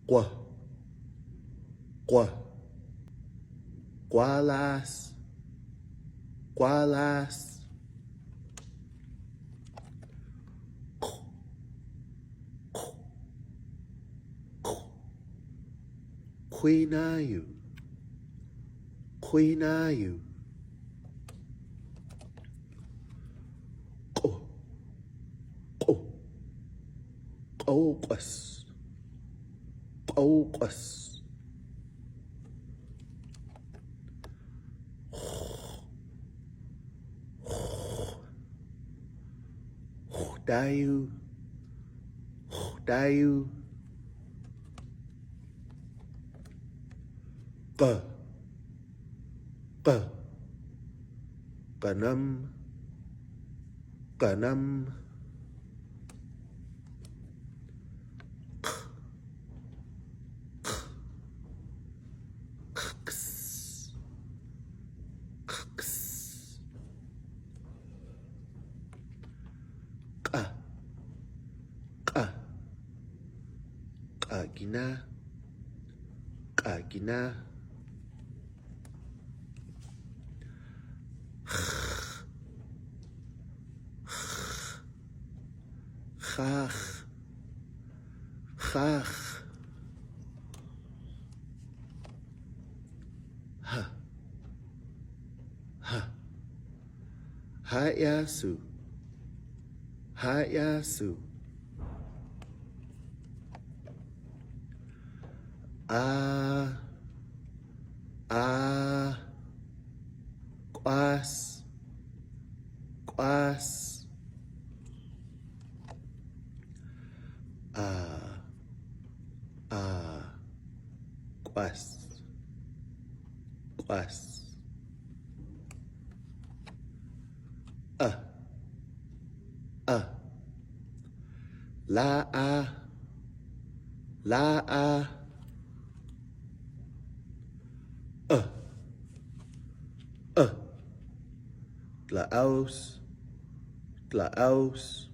Qua, qua, qualas, qualas, quinayu, quinayu, qo, qo, qoqas, qoqas, dayu, dayu, qa, qa, qanam, qanam, qs, qs, qa, qa, qagina, qagina, chach, chach, ha, ha, hayasu, hayasu, ah, ah, quas, quas, ah, ah, quas, quas, ah, ah, la, ah, la, ah, uh, uh, tlaos, tlaos,